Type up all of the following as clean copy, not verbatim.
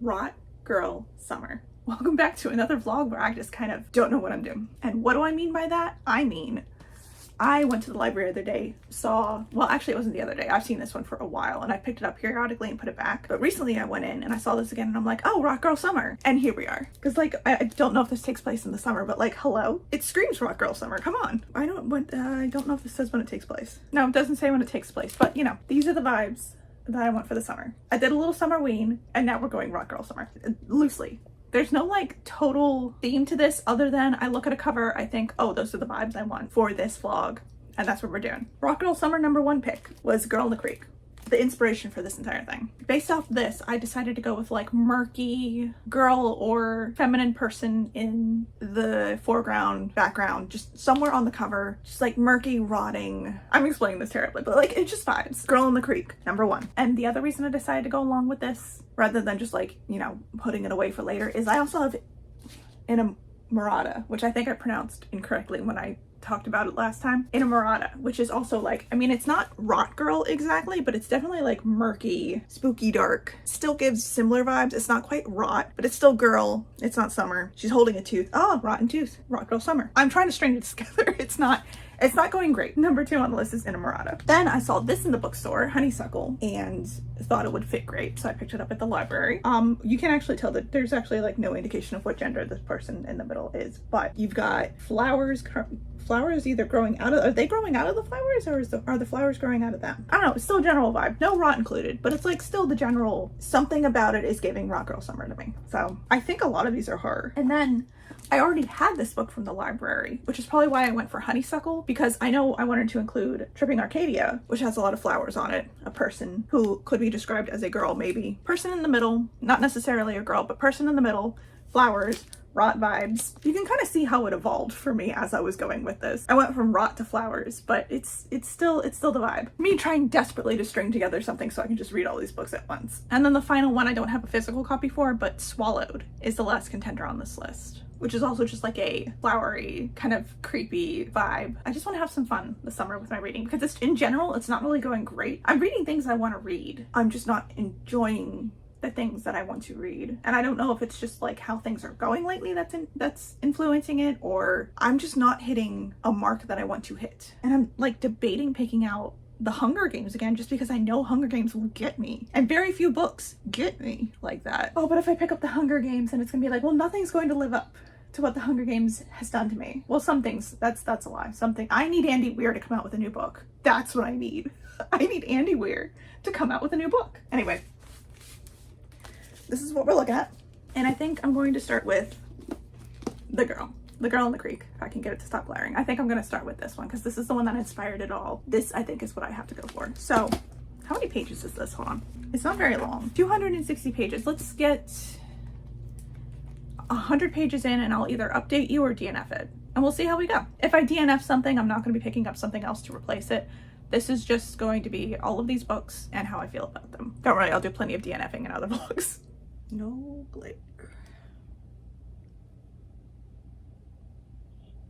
Rot Girl Summer. Welcome back to another vlog where I just kind of don't know what I'm doing. And what do I mean by that? I mean, I went to the library the other day, well actually it wasn't the other day, I've seen this one for a while and I picked it up periodically and put it back. But recently I went in and I saw this again and I'm like, oh, Rock Girl Summer. And here we are. Because like, I don't know if this takes place in the summer, but like, hello? It screams Rock Girl Summer, come on. I don't know if this says when it takes place. No, it doesn't say when it takes place, but you know, these are the vibes that I want for the summer. I did a little summer ween and now we're going Rock Girl Summer, loosely. There's no like total theme to this other than I look at a cover, I think, oh, those are the vibes I want for this vlog. And that's what we're doing. Rock Girl Summer #1 pick was Girl in the Creek. The inspiration for this entire thing. Based off this, I decided to go with like murky girl or feminine person in the foreground, background, just somewhere on the cover, just like murky, rotting. I'm explaining this terribly, but like it's just vibes. Girl in the Creek, #1. And the other reason I decided to go along with this, rather than just like, you know, putting it away for later, is I also have Innamorata, which I think I pronounced incorrectly when I talked about it last time. Innamorata, which is also like, I mean, it's not rot girl exactly, but it's definitely like murky, spooky, dark. Still gives similar vibes. It's not quite rot, but it's still girl. It's not summer. She's holding a tooth. Oh, rotten tooth. Rot Girl Summer. I'm trying to string it together. It's not going great. #2 on the list is Innamorata. Then I saw this in the bookstore, Honeysuckle, and thought it would fit great, so I picked it up at the library. You can actually tell that there's actually like no indication of what gender this person in the middle is, but you've got flowers either growing out of, are they growing out of the flowers, or are the flowers growing out of them? I don't know, it's still a general vibe. No rot included, but it's like still the general, something about it is giving Rock Girl Summer to me. So I think a lot of these are her. And then I already had this book from the library, which is probably why I went for Honeysuckle, because I know I wanted to include Tripping Arcadia, which has a lot of flowers on it. A person who could be described as a girl, maybe. Person in the middle, not necessarily a girl, but person in the middle, flowers, rot vibes. You can kind of see how it evolved for me as I was going with this. I went from rot to flowers, but it's still the vibe. Me trying desperately to string together something so I can just read all these books at once. And then the final one I don't have a physical copy for, but Swallowed is the last contender on this list, which is also just like a flowery, kind of creepy vibe. I just want to have some fun this summer with my reading because it's, in general, it's not really going great. I'm reading things I want to read. I'm just not enjoying the things that I want to read. And I don't know if it's just like how things are going lately that's influencing it, or I'm just not hitting a mark that I want to hit. And I'm like debating picking out the Hunger Games again, just because I know Hunger Games will get me. And very few books get me like that. Oh, but if I pick up the Hunger Games, then it's gonna be like, well, nothing's going to live up to what the Hunger Games has done to me. Well, some things, that's a lie. Something, I need Andy Weir to come out with a new book. That's what I need. I need Andy Weir to come out with a new book. Anyway, this is what we're looking at. And I think I'm going to start with the Girl in the Creek, if I can get it to stop blaring. I think I'm gonna start with this one because this is the one that inspired it all. This, I think, is what I have to go for. So, how many pages is this? Hold on. It's not very long. 260 pages. Let's get 100 pages in and I'll either update you or DNF it. And we'll see how we go. If I DNF something, I'm not gonna be picking up something else to replace it. This is just going to be all of these books and how I feel about them. Don't worry, I'll do plenty of DNFing in other books. No glare.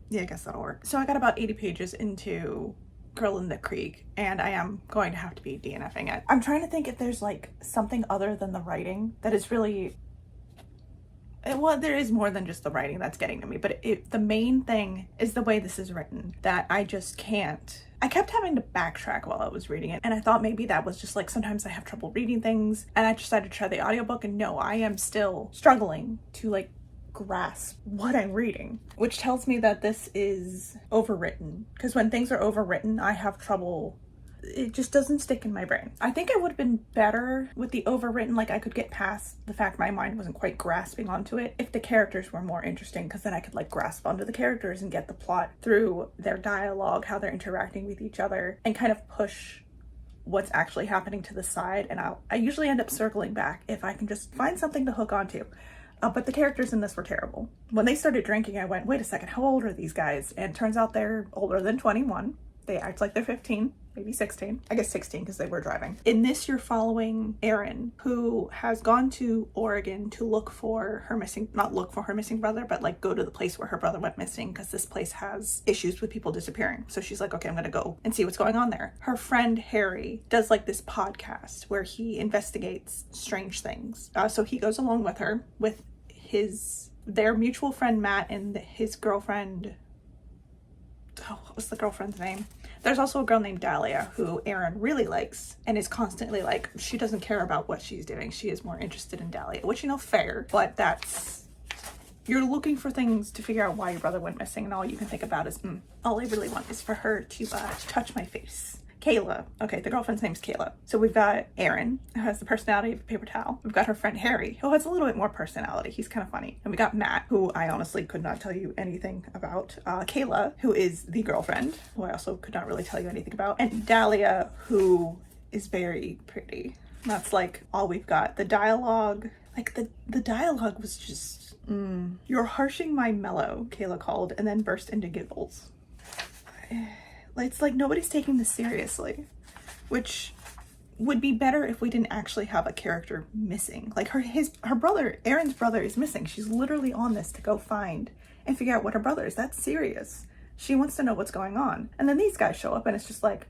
Yeah, I guess that'll work. So I got about 80 pages into Girl in the Creek, and I am going to have to be DNFing it. I'm trying to think if there's like something other than the writing that is really, well, there is more than just the writing that's getting to me, but the main thing is the way this is written that I just can't. I kept having to backtrack while I was reading it, and I thought maybe that was just like sometimes I have trouble reading things, and I decided to try the audiobook, and no, I am still struggling to like grasp what I'm reading, which tells me that this is overwritten, because when things are overwritten, I have trouble. It just doesn't stick in my brain. I think I would have been better with the overwritten, like I could get past the fact my mind wasn't quite grasping onto it if the characters were more interesting, because then I could like grasp onto the characters and get the plot through their dialogue, how they're interacting with each other, and kind of push what's actually happening to the side. And I usually end up circling back if I can just find something to hook onto. But the characters in this were terrible. When they started drinking, I went, wait a second, how old are these guys? And it turns out they're older than 21. They act like they're 15. maybe 16. I guess 16 because they were driving. In this, you're following Erin, who has gone to Oregon to look for her missing, not look for her missing brother, but like go to the place where her brother went missing because this place has issues with people disappearing. So she's like, okay, I'm gonna go and see what's going on there. Her friend Harry does like this podcast where he investigates strange things. So he goes along with her with their mutual friend Matt and his girlfriend. Oh, what was the girlfriend's name? There's also a girl named Dahlia who Erin really likes and is constantly like, she doesn't care about what she's doing. She is more interested in Dahlia, which, you know, fair, but you're looking for things to figure out why your brother went missing, and all you can think about is, all I really want is for her to touch my face. Kayla. Okay, the girlfriend's name's Kayla. So we've got Erin, who has the personality of a paper towel. We've got her friend Harry, who has a little bit more personality. He's kind of funny. And we got Matt, who I honestly could not tell you anything about. Kayla, who is the girlfriend, who I also could not really tell you anything about. And Dahlia, who is very pretty. That's like all we've got. The dialogue, like the dialogue was just, you're harshing my mellow, Kayla called, and then burst into giggles. It's like nobody's taking this seriously, which would be better if we didn't actually have a character missing. Like her brother, Erin's brother, is missing. She's literally on this to go find and figure out what her brother is. That's serious. She wants to know what's going on. And then these guys show up and it's just like,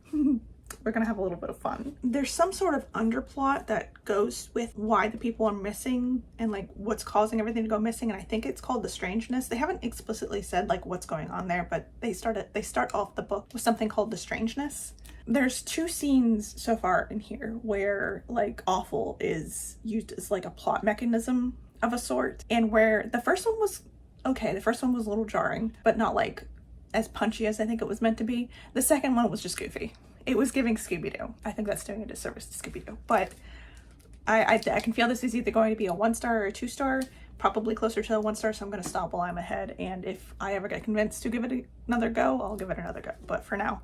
we're gonna have a little bit of fun. There's some sort of underplot that goes with why the people are missing and like what's causing everything to go missing, and I think it's called the strangeness. They haven't explicitly said like what's going on there, but they start off the book with something called the strangeness. There's 2 scenes so far in here where like awful is used as like a plot mechanism of a sort, and where the first one was okay. The first one was a little jarring, but not like as punchy as I think it was meant to be. The second one was just goofy. It was giving Scooby-Doo. I think that's doing a disservice to Scooby-Doo. But I can feel this is either going to be a 1-star or a 2-star, probably closer to a 1-star, so I'm going to stop while I'm ahead. And if I ever get convinced to give it another go, I'll give it another go. But for now,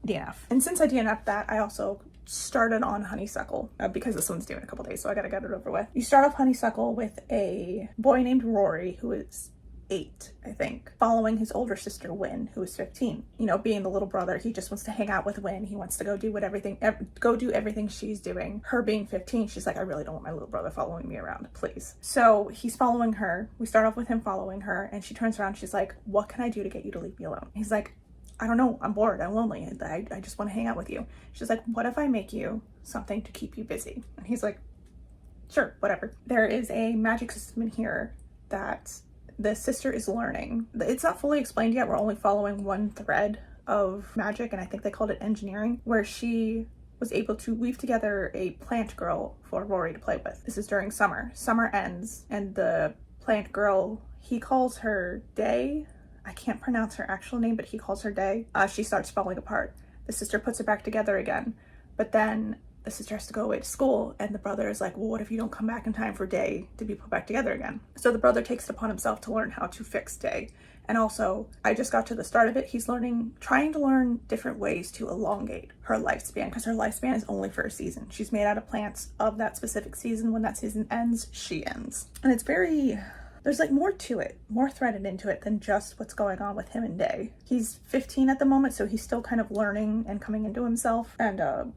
DNF. And since I DNF'd that, I also started on Honeysuckle because this one's due in a couple days, so I gotta get it over with. You start off Honeysuckle with a boy named Rory, who is 8, I think, following his older sister Wynn, who is 15. You know, being the little brother, he just wants to hang out with Wynn. He wants to go do everything she's doing. Her being 15, she's like, I really don't want my little brother following me around, please. So he's following her. We start off with him following her, and she turns around. She's like, what can I do to get you to leave me alone? He's like, I don't know. I'm bored. I'm lonely. I just want to hang out with you. She's like, what if I make you something to keep you busy? And he's like, sure, whatever. There is a magic system in here that the sister is learning. It's not fully explained yet. We're only following one thread of magic, and I think they called it engineering, where she was able to weave together a plant girl for Rory to play with. This is during summer. Summer ends, and the plant girl, he calls her Day. I can't pronounce her actual name, but he calls her Day. She starts falling apart. The sister puts it back together again, but then the sister has to go away to school, and the brother is like, well, what if you don't come back in time for Day to be put back together again? So the brother takes it upon himself to learn how to fix Day. And also, I just got to the start of it, he's trying to learn different ways to elongate her lifespan, because her lifespan is only for a season. She's made out of plants of that specific season. When that season ends, she ends. And there's like more to it, more threaded into it than just what's going on with him and Day. He's 15 at the moment, so he's still kind of learning and coming into himself. And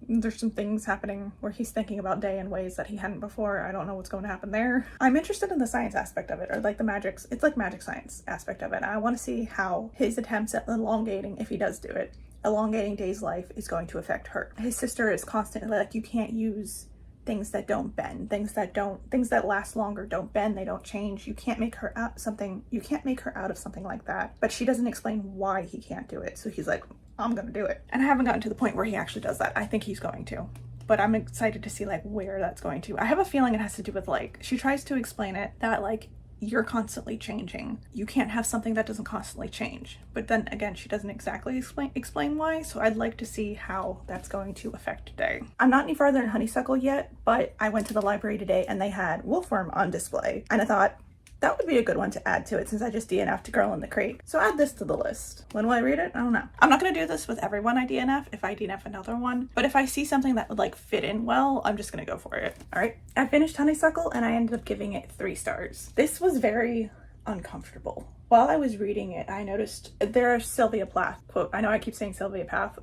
there's some things happening where he's thinking about Day in ways that he hadn't before. I don't know what's going to happen there. I'm interested in the science aspect of it, or like it's like magic science aspect of it. I want to see how his attempts at elongating, if he does do it, elongating Day's life is going to affect her. His sister is constantly like, you can't use things that don't bend, things that last longer don't bend, they don't change. You can't make her out of something like that. But she doesn't explain why he can't do it. So he's like, I'm gonna do it. And I haven't gotten to the point where he actually does that. I think he's going to, but I'm excited to see like where that's going to. I have a feeling it has to do with like, she tries to explain it that like, you're constantly changing. You can't have something that doesn't constantly change. But then again, she doesn't exactly explain why, so I'd like to see how that's going to affect Day. I'm not any farther in Honeysuckle yet, but I went to the library today and they had Wolfworm on display, and I thought that would be a good one to add to it since I just DNF'd Girl in the Crate. So add this to the list. When will I read it? I don't know. I'm not gonna do this with everyone I DNF if I DNF another one, but if I see something that would like fit in well, I'm just gonna go for it. All right, I finished Honeysuckle and I ended up giving it 3 stars. This was very uncomfortable. While I was reading it, I noticed there are Sylvia Plath quote. I know I keep saying Sylvia Plath.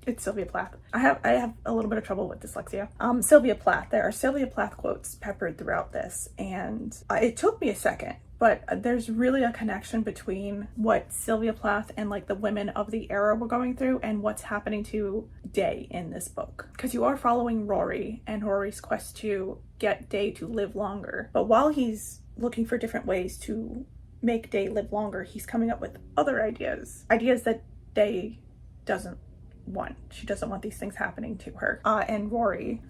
It's Sylvia Plath. I have a little bit of trouble with dyslexia. Sylvia Plath. There are Sylvia Plath quotes peppered throughout this, and it took me a second, but there's really a connection between what Sylvia Plath and like the women of the era were going through and what's happening to Day in this book. Because you are following Rory and Rory's quest to get Day to live longer. But while he's looking for different ways to make Day live longer, he's coming up with other ideas. Ideas that Day doesn't want. She doesn't want these things happening to her. And Rory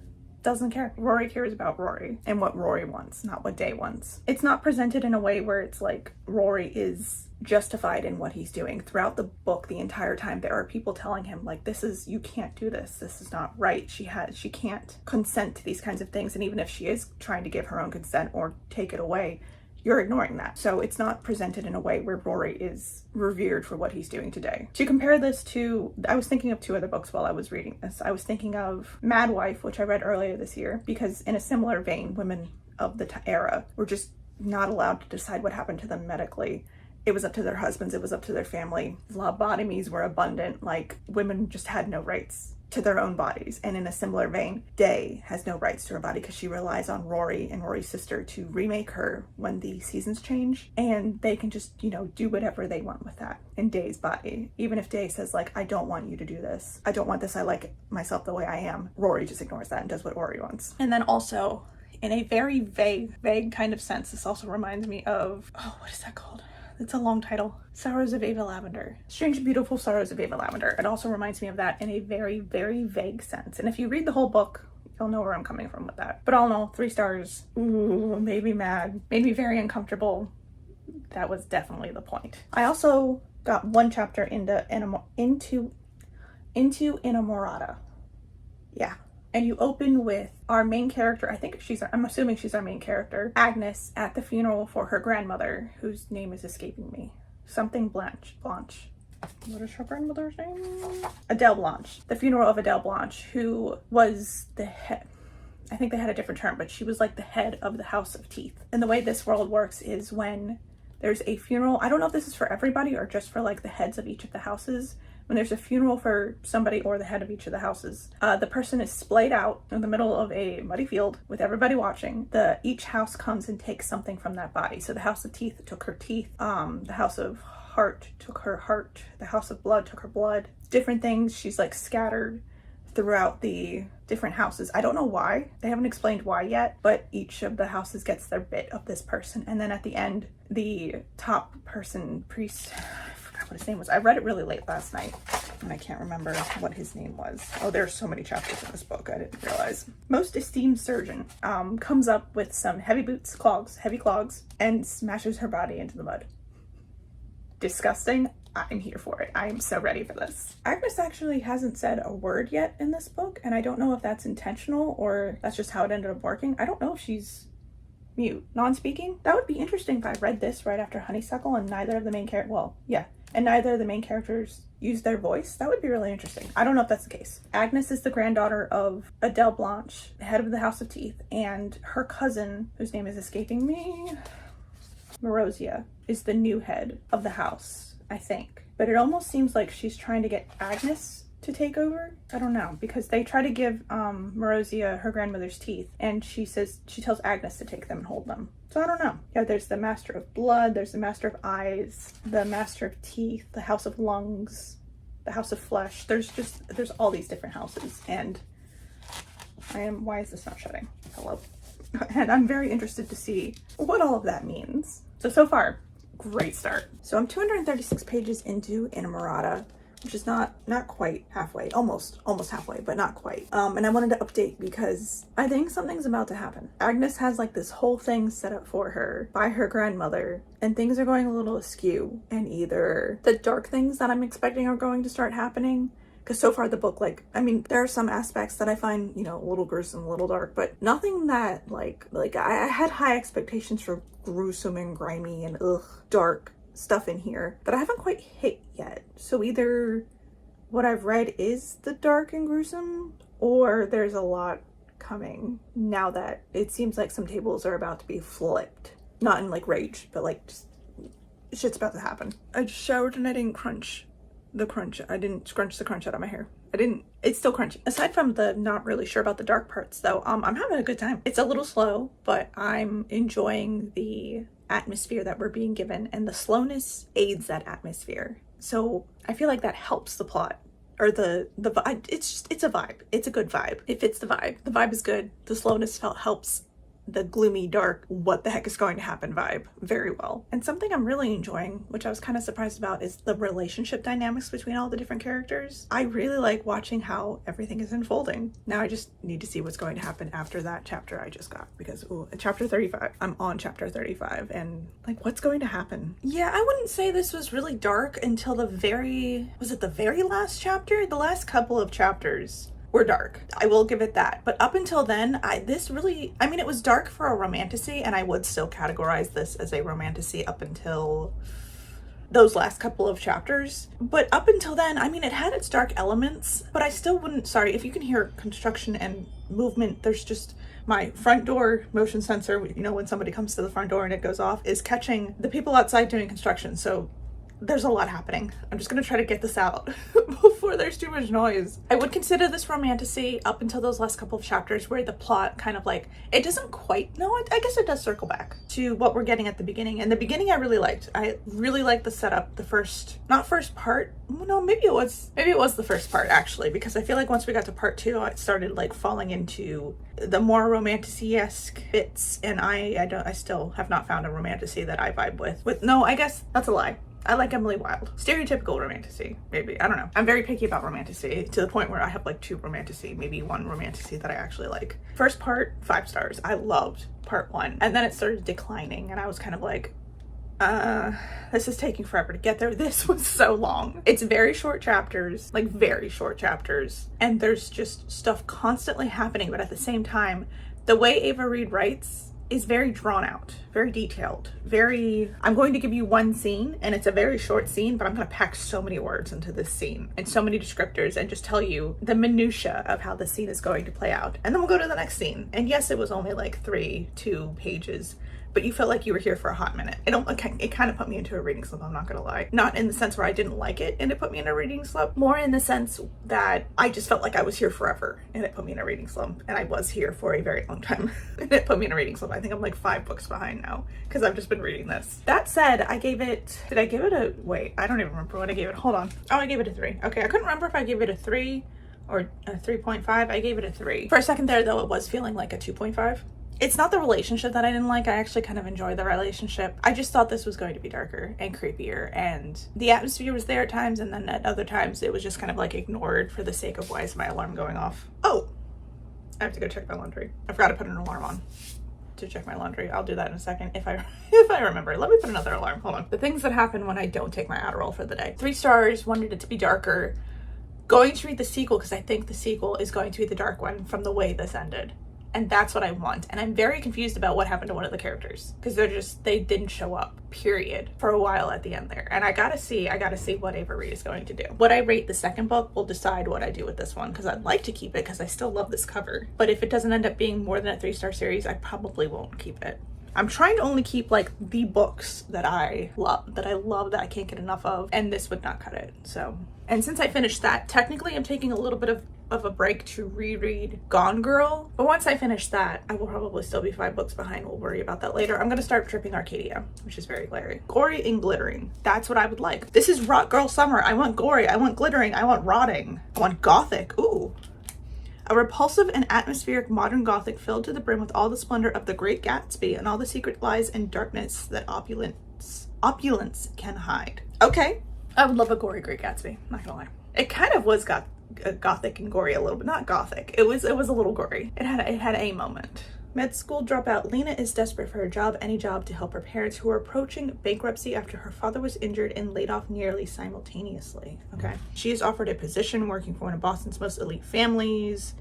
doesn't care. Rory cares about Rory and what Rory wants, not what Day wants. It's not presented in a way where it's like Rory is justified in what he's doing. Throughout the book, the entire time, there are people telling him like, you can't do this. This is not right. She can't consent to these kinds of things. And even if she is trying to give her own consent or take it away, you're ignoring that. So it's not presented in a way where Rory is revered for what he's doing today. To compare this to, I was thinking of two other books while I was reading this. I was thinking of Mad Wife, which I read earlier this year, because in a similar vein, women of the era were just not allowed to decide what happened to them medically. It was up to their husbands, it was up to their family. Lobotomies were abundant, like women just had no rights to their own bodies. And in a similar vein, Day has no rights to her body because she relies on Rory and Rory's sister to remake her when the seasons change, and they can just, do whatever they want with that in Day's body. Even if Day says like, I don't want you to do this, I don't want this, I like myself the way I am, Rory just ignores that and does what Rory wants. And then also, in a very vague kind of sense, this also reminds me of, what is that called? It's a long title. Sorrows of Ava Lavender. Strange and Beautiful Sorrows of Ava Lavender. It also reminds me of that in a very, very vague sense. And if you read the whole book, you'll know where I'm coming from with that. But all in all, 3 stars. Ooh, made me mad. Made me very uncomfortable. That was definitely the point. I also got one chapter into Innamorata. Yeah. And you open with our main character, I'm assuming she's our main character, Agnes, at the funeral for her grandmother, whose name is escaping me. Something Blanche. What is her grandmother's name? Adele Blanche. The funeral of Adele Blanche, who was the head. I think they had a different term, but she was like the head of the House of Teeth. And the way this world works is when there's a funeral, I don't know if this is for everybody or just for like the heads of each of the houses. When there's a funeral for somebody or the head of each of the houses, the person is splayed out in the middle of a muddy field with everybody watching. Each house comes and takes something from that body. So the House of Teeth took her teeth, the House of Heart took her heart, the House of Blood took her blood. Different things, she's like scattered throughout the different houses. I don't know why, they haven't explained why yet, but each of the houses gets their bit of this person. And then at the end, the top person, priest, what his name was. I read it really late last night and I can't remember what his name was. Oh, there's so many chapters in this book, I didn't realize. Most esteemed surgeon comes up with some heavy clogs, and smashes her body into the mud. Disgusting. I'm here for it. I'm so ready for this. Agnes actually hasn't said a word yet in this book, and I don't know if that's intentional or that's just how it ended up working. I don't know if she's mute, non-speaking. That would be interesting if I read this right after Honeysuckle and neither of the main neither of the main characters use their voice. That would be really interesting. I don't know if that's the case. Agnes is the granddaughter of Adele Blanche, head of the House of Teeth, and her cousin, whose name is escaping me, Marozia, is the new head of the house, I think. But it almost seems like she's trying to get Agnes to take over. I don't know, because they try to give Marozia her grandmother's teeth, and she tells Agnes to take them and hold them. So I don't know. Yeah, there's the Master of Blood, there's the Master of Eyes, the Master of Teeth, the House of Lungs, the House of Flesh. There's all these different houses, and why is this not shutting? Hello. And I'm very interested to see what all of that means. So far, great start. So I'm 236 pages into Innamorata, which is not quite halfway, almost halfway, but not quite. And I wanted to update because I think something's about to happen. Agnes has like this whole thing set up for her by her grandmother, and things are going a little askew, and either the dark things that I'm expecting are going to start happening. Because so far the book, there are some aspects that I find, a little gruesome, a little dark, but nothing that I had high expectations for gruesome and grimy and dark stuff in here that I haven't quite hit yet. So either what I've read is the dark and gruesome, or there's a lot coming now that it seems like some tables are about to be flipped. Not in rage, but just shit's about to happen. I showered and I didn't scrunch the crunch out of my hair. It's still crunchy. Aside from the not really sure about the dark parts though, I'm having a good time. It's a little slow, but I'm enjoying the atmosphere that we're being given, and the slowness aids that atmosphere. So I feel like that helps the plot, or the vibe. It's a vibe. It's a good vibe. It fits the vibe. The vibe is good. The slowness helps the gloomy, dark, what the heck is going to happen vibe very well. And something I'm really enjoying, which I was kind of surprised about, is the relationship dynamics between all the different characters. I really like watching how everything is unfolding. Now I just need to see what's going to happen after that chapter I just got, because chapter 35. I'm on chapter 35 and like, what's going to happen? Yeah, I wouldn't say this was really dark until the very last chapter? The last couple of chapters were dark. I will give it that. But up until then, it was dark for a romantasy, and I would still categorize this as a romantasy up until those last couple of chapters. But up until then, it had its dark elements, but I still wouldn't, sorry, if you can hear construction and movement, there's just my front door motion sensor, when somebody comes to the front door and it goes off, is catching the people outside doing construction. So there's a lot happening. I'm just gonna try to get this out before there's too much noise. I would consider this romantasy up until those last couple of chapters where the plot kind of like, it doesn't quite, no, I guess it does circle back to what we're getting at the beginning. And the beginning I really liked. I really liked the setup, not first part, no, maybe it was the first part actually, because I feel like once we got to part 2, it started like falling into the more romantasy-esque bits, and I still have not found a romantasy that I vibe with. No, I guess that's a lie. I like Emily Wilde. Stereotypical romantasy, maybe. I don't know. I'm very picky about romantasy, to the point where I have like 2 romantasy, maybe 1 romantasy that I actually like. First part, 5 stars. I loved part 1. And then it started declining, and I was kind of like, this is taking forever to get there. This was so long. It's very short chapters, like very short chapters. And there's just stuff constantly happening, but at the same time, the way Ava Reid writes is very drawn out, very detailed, I'm going to give you one scene, and it's a very short scene, but I'm going to pack so many words into this scene and so many descriptors and just tell you the minutia of how the scene is going to play out. And then we'll go to the next scene. And yes, it was only like 2 pages, but you felt like you were here for a hot minute. It kind of put me into a reading slump, I'm not gonna lie. Not in the sense where I didn't like it and it put me in a reading slump, more in the sense that I just felt like I was here forever and it put me in a reading slump, and I was here for a very long time and it put me in a reading slump. I think I'm like 5 books behind now because I've just been reading this. That said, I don't even remember what I gave it. Hold on. Oh, I gave it a 3. Okay, I couldn't remember if I gave it a 3 or a 3.5. I gave it a 3. For a second there though, it was feeling like a 2.5. It's not the relationship that I didn't like. I actually kind of enjoyed the relationship. I just thought this was going to be darker and creepier, and the atmosphere was there at times, and then at other times it was just kind of like ignored for the sake of, why is my alarm going off? Oh, I have to go check my laundry. I forgot to put an alarm on to check my laundry. I'll do that in a second if I remember. Let me put another alarm. Hold on. The things that happen when I don't take my Adderall for the day. 3 stars, wanted it to be darker. Going to read the sequel because I think the sequel is going to be the dark one from the way this ended. And that's what I want. And I'm very confused about what happened to one of the characters, because they didn't show up, period, for a while at the end there. And I gotta see what Ava Reid is going to do. What I rate the second book will decide what I do with this one, because I'd like to keep it because I still love this cover. But if it doesn't end up being more than a 3-star series, I probably won't keep it. I'm trying to only keep like the books that I love, that I can't get enough of, and this would not cut it. So, and since I finished that, technically I'm taking a little bit of a break to reread Gone Girl, but once I finish that, I will probably still be 5 books behind. We'll worry about that later. I'm gonna start tripping Arcadia, which is very gory and glittering. That's what I would like. This is Rot Girl Summer. I want gory, I want glittering, I want rotting, I want gothic. Ooh. A repulsive and atmospheric modern gothic filled to the brim with all the splendor of the Great Gatsby and all the secret lies and darkness that opulence can hide. Okay. I would love a gory Great Gatsby, not gonna lie. It kind of was gothic and gory a little bit, not gothic. It was a little gory. It had a moment. Med school dropout Lena is desperate for a job, any job, to help her parents, who are approaching bankruptcy after her father was injured and laid off nearly simultaneously. Okay. She is offered a position working for one of Boston's most elite families.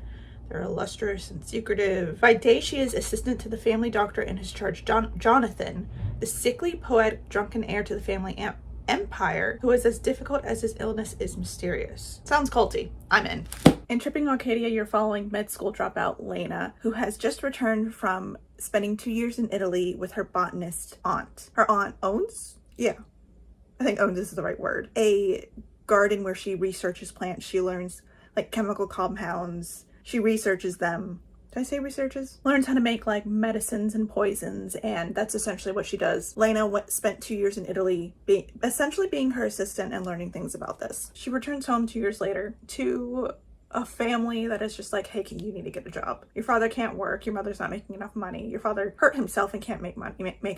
They're illustrious and secretive. By day, she is assistant to the family doctor in his charge, Jonathan, the sickly, poetic, drunken heir to the family empire, who is as difficult as his illness is mysterious. Sounds culty. I'm in. In Tripping Arcadia, you're following med school dropout Lena, who has just returned from spending 2 years in Italy with her botanist aunt. Her aunt owns? Yeah, I think owns is the right word. A garden where she researches plants. She learns like chemical compounds. She researches them. Did I say researches? Learns how to make like medicines and poisons, and that's essentially what she does. Lena spent 2 years in Italy essentially being her assistant and learning things about this. She returns home 2 years later to a family that is just like, hey, you need to get a job. Your father can't work. Your mother's not making enough money. Your father hurt himself and can't make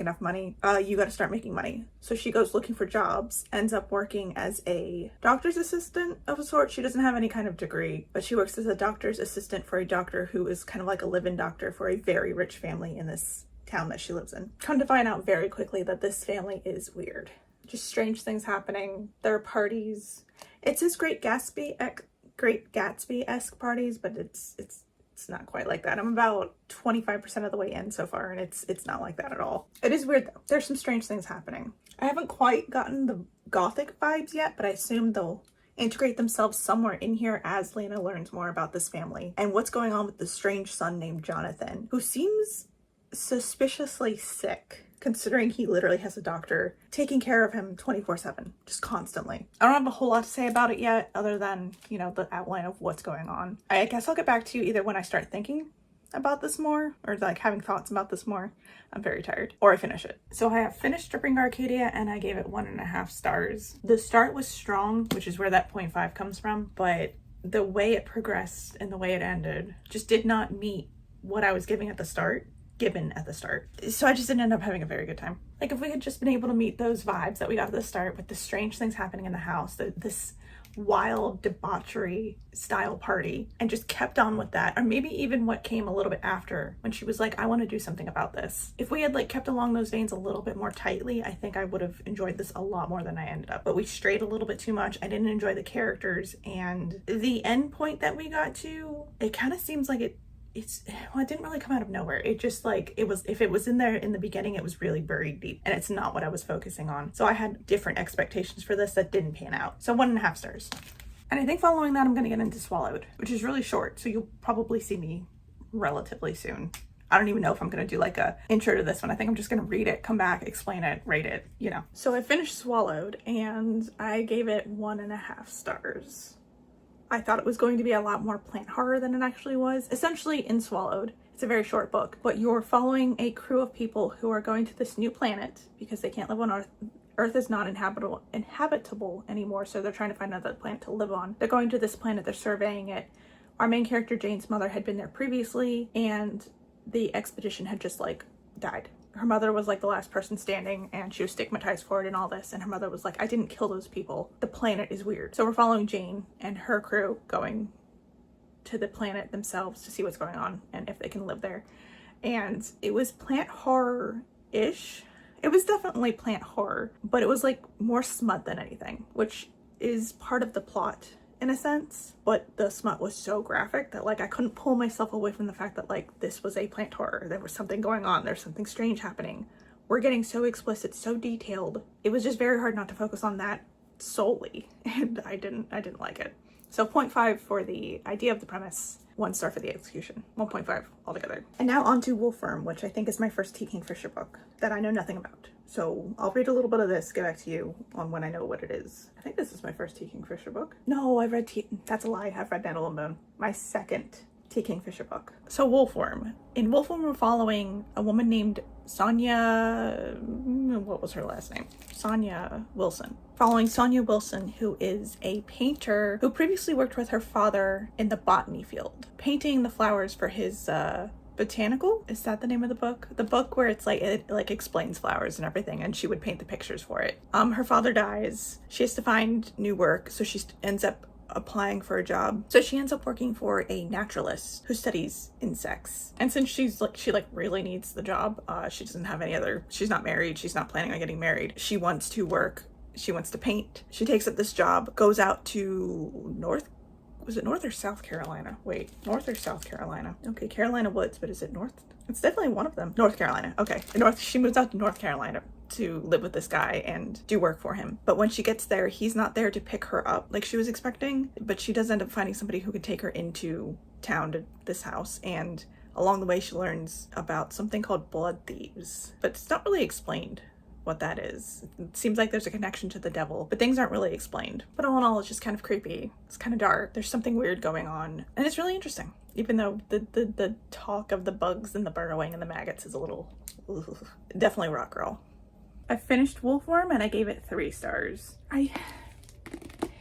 enough money. You got to start making money. So she goes looking for jobs, ends up working as a doctor's assistant of a sort. She doesn't have any kind of degree, but she works as a doctor's assistant for a doctor who is kind of like a live-in doctor for a very rich family in this town that she lives in. Come to find out very quickly that this family is weird. Just strange things happening. There are parties. It's this Great Gatsby-esque parties, but it's not quite like that. I'm about 25% of the way in so far, and it's not like that at all. It is weird though. There's some strange things happening. I haven't quite gotten the gothic vibes yet, but I assume they'll integrate themselves somewhere in here as Lena learns more about this family and what's going on with the strange son named Jonathan, who seems suspiciously sick, considering he literally has a doctor taking care of him 24/7, just constantly. I don't have a whole lot to say about it yet, other than, you know, the outline of what's going on. I guess I'll get back to you either when I start thinking about this more, or like having thoughts about this more. I'm very tired. Or I finish it. So I have finished stripping Arcadia, and I gave it 1.5 stars. The start was strong, which is where that 0.5 comes from, but the way it progressed and the way it ended just did not meet what I was given at the start. So I just didn't end up having a very good time. Like, if we had just been able to meet those vibes that we got at the start with the strange things happening in the house, this wild debauchery style party, and just kept on with that, or maybe even what came a little bit after when she was like, I want to do something about this. If we had like kept along those veins a little bit more tightly, I think I would have enjoyed this a lot more than I ended up. But we strayed a little bit too much. I didn't enjoy the characters, and the end point that we got to, it kind of seems like it didn't really come out of nowhere. It just like, if it was in there in the beginning, it was really buried deep, and it's not what I was focusing on. So I had different expectations for this that didn't pan out. So 1.5 stars. And I think following that, I'm going to get into Swallowed, which is really short. So you'll probably see me relatively soon. I don't even know if I'm going to do like a intro to this one. I think I'm just going to read it, come back, explain it, rate it, you know. So I finished Swallowed, and I gave it 1.5 stars. I thought it was going to be a lot more plant horror than it actually was. Essentially, in Swallowed, it's a very short book, but you're following a crew of people who are going to this new planet because they can't live on Earth. Earth is not inhabitable anymore, so they're trying to find another planet to live on. They're going to this planet, they're surveying it. Our main character, Jane's mother, had been there previously, and the expedition had just like died. Her mother was like the last person standing, and she was stigmatized for it and all this, and her mother was like, I didn't kill those people. The planet is weird. So we're following Jane and her crew going to the planet themselves to see what's going on and if they can live there. And it was plant horror-ish. It was definitely plant horror, but it was like more smut than anything, which is part of the plot in a sense, but the smut was so graphic that like I couldn't pull myself away from the fact that like this was a plant horror. There was something going on, there's something strange happening. We're getting so explicit, so detailed. It was just very hard not to focus on that solely, and I didn't like it. So 0.5 for the idea of the premise, 1 star for the execution, 1.5 altogether. And now on to Wolfworm, which I think is my first T. Kingfisher book that I know nothing about. So I'll read a little bit of this, get back to you on when I know what it is. I think this is my first T. Kingfisher book. No, I've read that's a lie. I've read Nettle and Bone. My second T. Kingfisher book. So Wolfworm. In Wolfworm, we're following a woman named Sonia, what was her last name? Sonia Wilson. Following Sonia Wilson, who is a painter who previously worked with her father in the botany field, painting the flowers for his botanical, is that the name of the book? The book where it's like, it like explains flowers and everything, and she would paint the pictures for it. Her father dies. She has to find new work, so she ends up applying for a job. So she ends up working for a naturalist who studies insects. And since she really needs the job, she doesn't have any other, she's not married, she's not planning on getting married. She wants to work, she wants to paint. She takes up this job, goes out to North or South Carolina? Wait, North or South Carolina? Okay, Carolina Woods, but is it North? It's definitely one of them. North Carolina. Okay, she moves out to North Carolina to live with this guy and do work for him. But when she gets there, he's not there to pick her up like she was expecting, but she does end up finding somebody who could take her into town to this house, and along the way she learns about something called blood thieves, but it's not really explained what that is. It seems like there's a connection to the devil, but things aren't really explained. But all in all, it's just kind of creepy. It's kind of dark. There's something weird going on, and it's really interesting. Even though the talk of the bugs and the burrowing and the maggots is a little, definitely rock girl. I finished Wolfworm and I gave it 3 stars.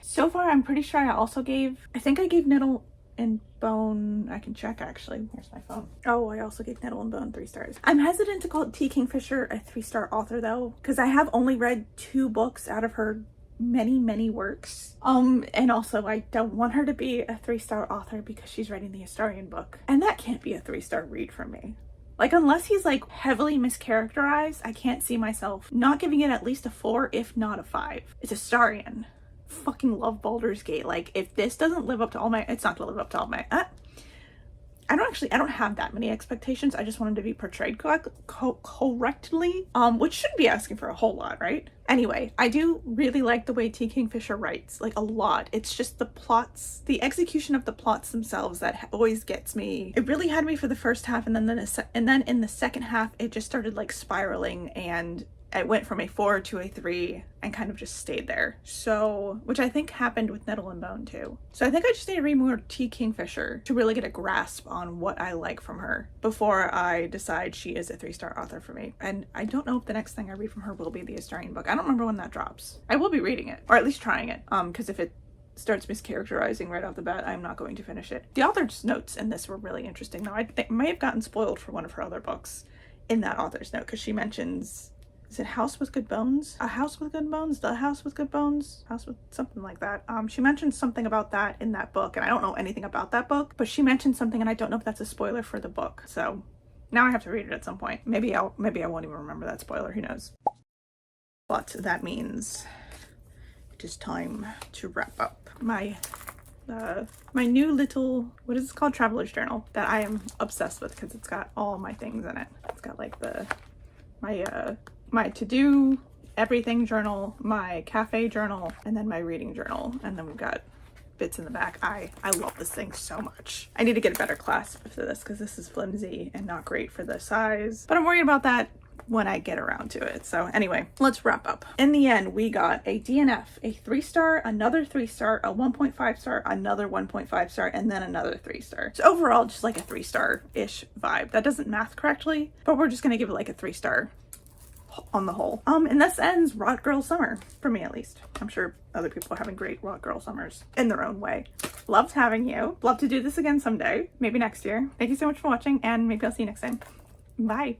So far, I'm pretty sure I think I gave Nettle and Bone, I can check actually. Where's my phone? Oh, I also gave Nettle and Bone 3 stars. I'm hesitant to call T. Kingfisher a 3-star author though, because I have only read 2 books out of her many works. And also I don't want her to be a 3-star author because she's writing the Astarion book. And that can't be a 3-star read for me. Like, unless he's like heavily mischaracterized, I can't see myself not giving it at least a 4, if not a 5. It's Astarion. Fucking love Baldur's Gate. Like, if this doesn't live up to all my, it's not gonna live up to all my, I don't have that many expectations. I just want him to be portrayed correctly, which shouldn't be asking for a whole lot, right? Anyway, I do really like the way T. Kingfisher writes, like a lot. It's just the plots, the execution of the plots themselves that always gets me. It really had me for the first half, and then in the second half, it just started like spiraling, and it went from a 4 to a 3 and kind of just stayed there. So, which I think happened with Nettle and Bone too. So I think I just need to read more T. Kingfisher to really get a grasp on what I like from her before I decide she is a 3-star author for me. And I don't know if the next thing I read from her will be the Astarion book. I don't remember when that drops. I will be reading it, or at least trying it, because if it starts mischaracterizing right off the bat, I'm not going to finish it. The author's notes in this were really interesting though. I think I may have gotten spoiled for one of her other books in that author's note, because she mentions, is it House with Good Bones? A House with Good Bones? The House with Good Bones? House with something like that. She mentioned something about that in that book, and I don't know anything about that book, but she mentioned something, and I don't know if that's a spoiler for the book. So now I have to read it at some point. Maybe I won't even remember that spoiler. Who knows? But that means it is time to wrap up my new little, what is it called? Traveler's journal that I am obsessed with, because it's got all my things in it. It's got like my to-do everything journal, my cafe journal, and then my reading journal, and then we've got bits in the back. I love this thing so much. I need to get a better clasp for this, because this is flimsy and not great for the size, but I'm worried about that when I get around to it. So anyway, let's wrap up. In the end, we got a DNF, a 3-star, another 3-star, a 1.5 star, another 1.5 star, and then another 3-star. So overall, just like a 3-star-ish vibe. That doesn't math correctly, but we're just gonna give it like a 3-star on the whole. And this ends Rock Girl Summer, for me at least. I'm sure other people are having great Rock Girl Summers in their own way. Loved having you. Love to do this again someday, maybe next year. Thank you so much for watching, and maybe I'll see you next time. Bye.